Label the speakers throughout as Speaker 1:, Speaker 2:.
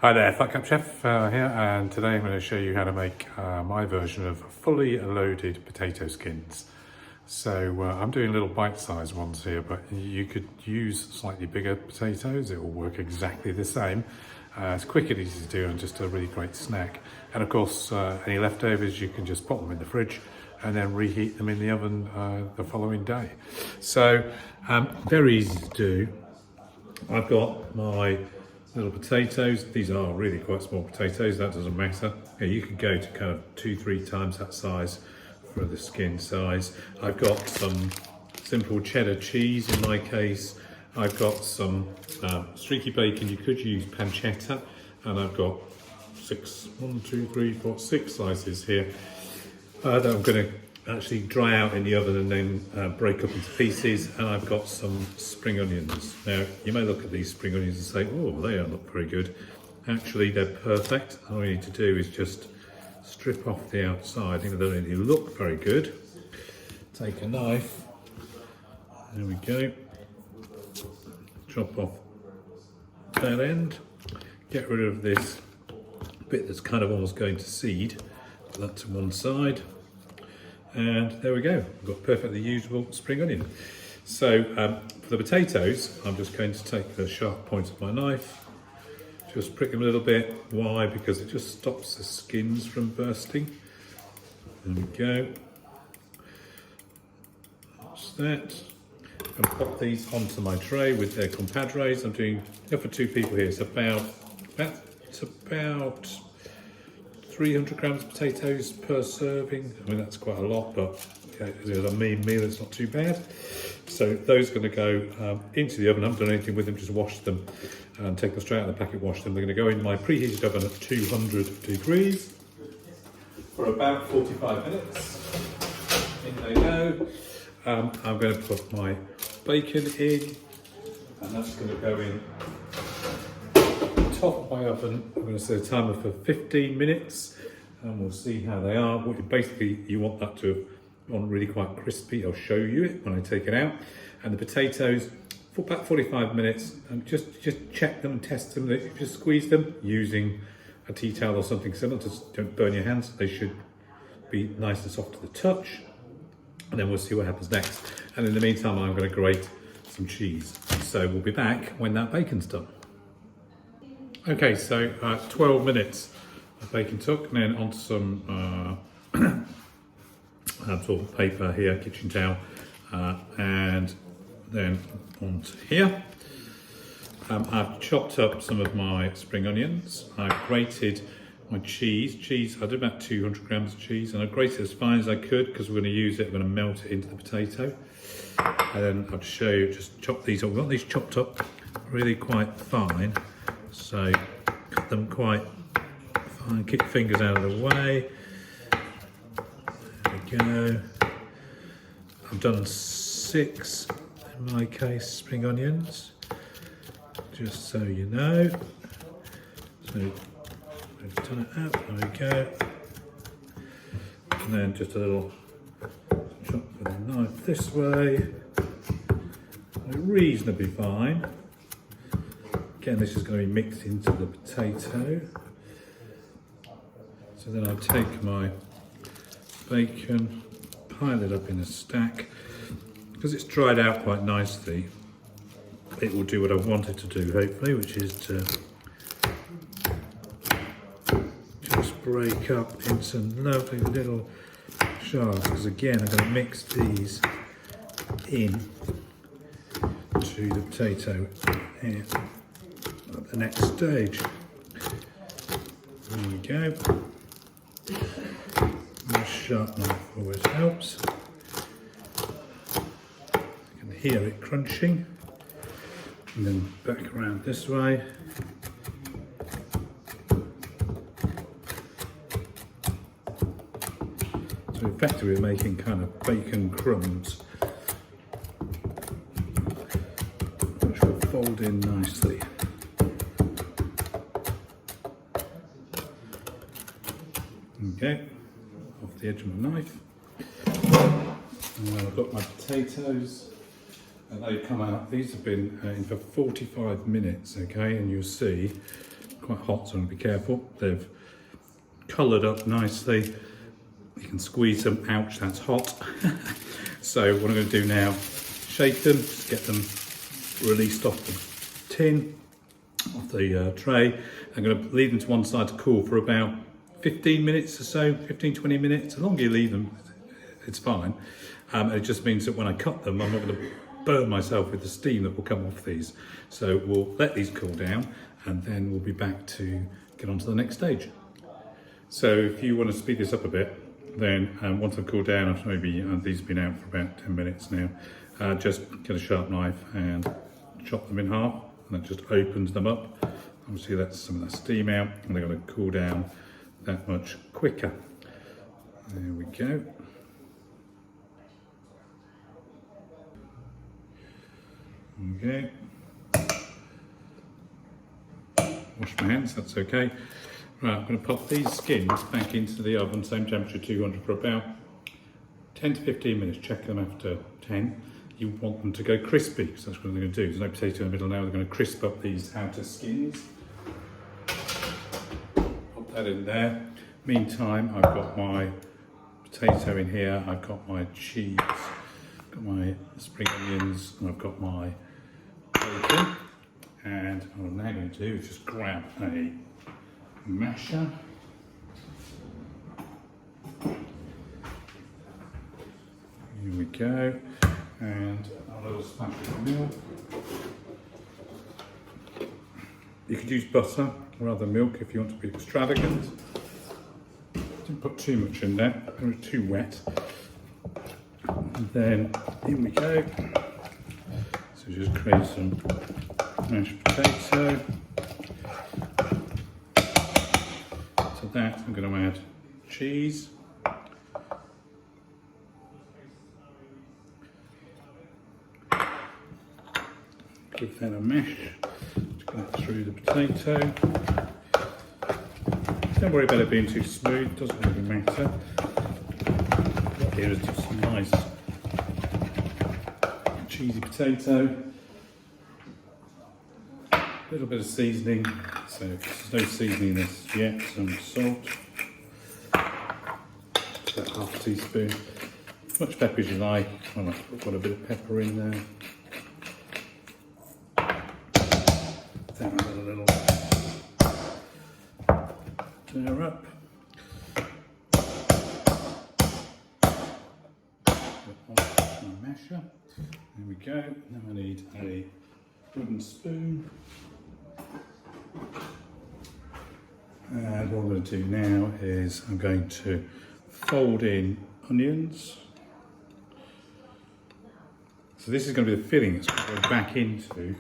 Speaker 1: Hi there, Fat Cup Chef here, and today I'm going to show you how to make my version of fully loaded potato skins. So I'm doing little bite-sized ones here, but you could use slightly bigger potatoes. It will work exactly the same. It's quick and easy to do and just a really great snack. And of course, any leftovers, you can just pop them in the fridge and then reheat them in the oven the following day. So very easy to do. I've got my little potatoes. These are really quite small potatoes, that doesn't matter. Yeah, you could go to kind of 2-3 times that size for the skin size. I've got some simple cheddar cheese in my case. I've got some streaky bacon. You could use pancetta, and I've got 6 slices here that I'm going to actually dry out in the oven and then break up into pieces. And I've got some spring onions. Now, you may look at these spring onions and say, oh, they don't look very good. Actually, they're perfect. All you need to do is just strip off the outside. Even though they don't really look very good. Take a knife. There we go. Chop off that end. Get rid of this bit that's kind of almost going to seed. Put that to one side. And there we go, we've got perfectly usable spring onion. So for the potatoes, I'm just going to take the sharp point of my knife, just prick them a little bit. Why? Because it just stops the skins from bursting. There we go. That's that. And pop these onto my tray with their compadres. I'm doing for 2 people here. It's about 300 grams of potatoes per serving. I mean, that's quite a lot, but okay, as a mean meal, it's not too bad. So those are going to go into the oven. I haven't done anything with them, just washed them and take them straight out of the packet, wash them. They're going to go in my preheated oven at 200 degrees for about 45 minutes. In they go. I'm going to put my bacon in, and that's going to go in top of my oven. I'm going to set a timer for 15 minutes and we'll see how they are. Basically, you want that to have gone really quite crispy. I'll show you it when I take it out. And the potatoes for about 45 minutes, and just check them and test them. If you just squeeze them using a tea towel or something similar, just don't burn your hands. They should be nice and soft to the touch. And then we'll see what happens next. And in the meantime, I'm going to grate some cheese. So we'll be back when that bacon's done. Okay, so 12 minutes of bacon took, and then onto some sort of paper here, kitchen towel, and then onto here. I've chopped up some of my spring onions. I've grated my cheese. I did about 200 grams of cheese, and I grated it as fine as I could because we're going to use it. I'm going to melt it into the potato, and then I'll show you. Just chop these up. We've got these chopped up really quite fine. So cut them quite fine, keep your fingers out of the way. There we go. I've done 6, in my case, spring onions, just so you know. So I've done it out, there we go. And then just a little chop with the knife this way. Reasonably fine. Again, this is going to be mixed into the potato. So then I'll take my bacon, pile it up in a stack. Because it's dried out quite nicely, it will do what I want it to do, hopefully, which is to just break up into lovely little shards. Because again, I'm going to mix these in to the potato here. At the next stage. There we go. A sharp knife always helps. You can hear it crunching. And then back around this way. So effectively we're making kind of bacon crumbs, which will fold in nicely. Okay, off the edge of my knife. And then I've got my potatoes, and they come out. These have been in for 45 minutes, okay, and you'll see quite hot, so I'm going to be careful. They've coloured up nicely. You can squeeze them. Ouch, that's hot. So what I'm going to do now, shake them, just get them released off the tin, off the tray. I'm going to leave them to one side to cool for about 15 minutes or so, 15-20 minutes. The longer you leave them, it's fine. It just means that when I cut them, I'm not going to burn myself with the steam that will come off these. So we'll let these cool down, and then we'll be back to get on to the next stage. So if you want to speed this up a bit, then once they've cooled down, after maybe these have been out for about 10 minutes now, just get a sharp knife and chop them in half, and that just opens them up. Obviously that's some of the steam out, and they're going to cool down that much quicker. There we go. Okay. Wash my hands, that's okay. Right, I'm going to pop these skins back into the oven, same temperature, 200, for about 10 to 15 minutes. Check them after 10. You want them to go crispy, so that's what they're going to do. There's no potato in the middle now. They're going to crisp up these outer skins. Pop that in there. Meantime, I've got my potato in here. I've got my cheese, I've got my spring onions, and I've got my bacon. And what I'm now going to do is just grab a masher. Here we go. And a little splash of milk. You could use butter rather than milk if you want to be extravagant. Didn't put too much in there, it was too wet. And then in we go. So just create some mashed potato. To that I'm going to add cheese. Give that a mash to go through the potato. Don't worry about it being too smooth, doesn't really matter. What here is just some nice cheesy potato. A little bit of seasoning, so if there's no seasoning in this yet, some salt. About half a teaspoon. As much pepper as you like. I like to put a bit of pepper in there. Then a little stir up. My masher. There we go. Now I need a wooden spoon. And what I'm going to do now is I'm going to fold in onions. So this is going to be the filling that's going to go back into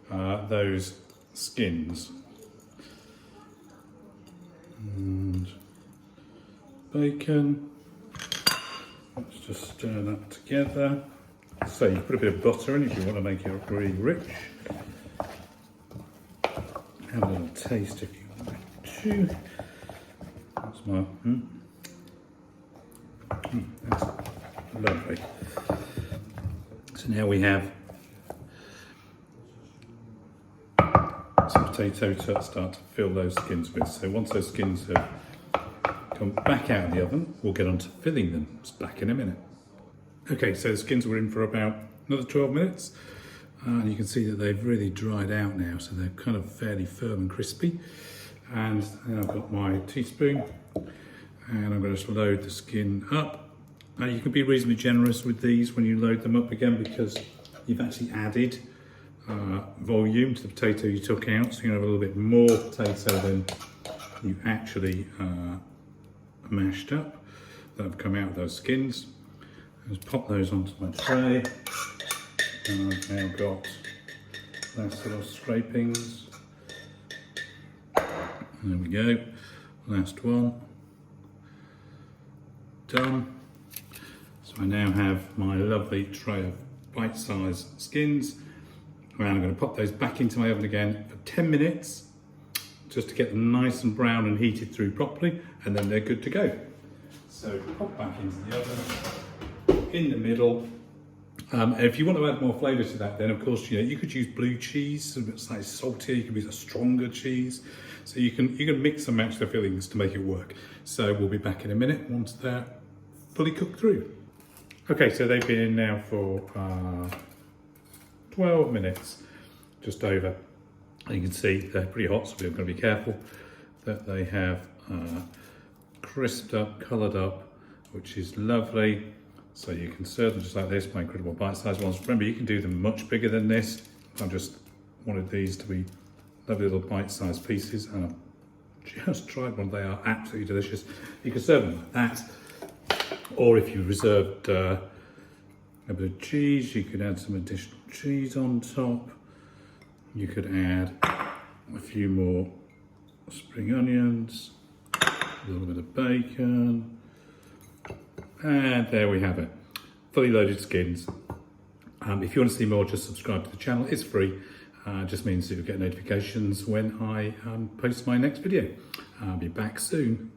Speaker 1: those skins. And bacon. Let's just stir that together. So you put a bit of butter in if you want to make it really rich. Have a little taste if you want to. That's my that's lovely. So now we have some potato to start to fill those skins with. So once those skins have come back out of the oven, we'll get on to filling them. It's back in a minute. Okay, so the skins were in for about another 12 minutes. And you can see that they've really dried out now, so they're kind of fairly firm and crispy. And then I've got my teaspoon, and I'm going to load the skin up. Now you can be reasonably generous with these when you load them up again, because you've actually added volume to the potato you took out, so you have a little bit more potato than you actually mashed up that have come out of those skins. Just pop those onto my tray. And I've now got last little scrapings. There we go, last one. Done. So I now have my lovely tray of bite-sized skins. And I'm going to pop those back into my oven again for 10 minutes, just to get them nice and brown and heated through properly, and then they're good to go. So pop back into the oven. In the middle, If you want to add more flavour to that, then of course you could use blue cheese, so it's like saltier. You can use a stronger cheese, so you can mix and match the fillings to make it work. So we'll be back in a minute once they're fully cooked through. Okay, so they've been in now for 12 minutes, just over. And you can see they're pretty hot, so we're going to be careful that they have crisped up, coloured up, which is lovely. So you can serve them just like this, my incredible bite-sized ones. Remember, you can do them much bigger than this. I just wanted these to be lovely little bite-sized pieces, and I've just tried one. They are absolutely delicious. You can serve them like that, or if you reserved a bit of cheese, you could add some additional cheese on top. You could add a few more spring onions, a little bit of bacon, and there we have it. Fully loaded skins. If you want to see more, just subscribe to the channel. It's free. Just means that you'll get notifications when I post my next video. I'll be back soon.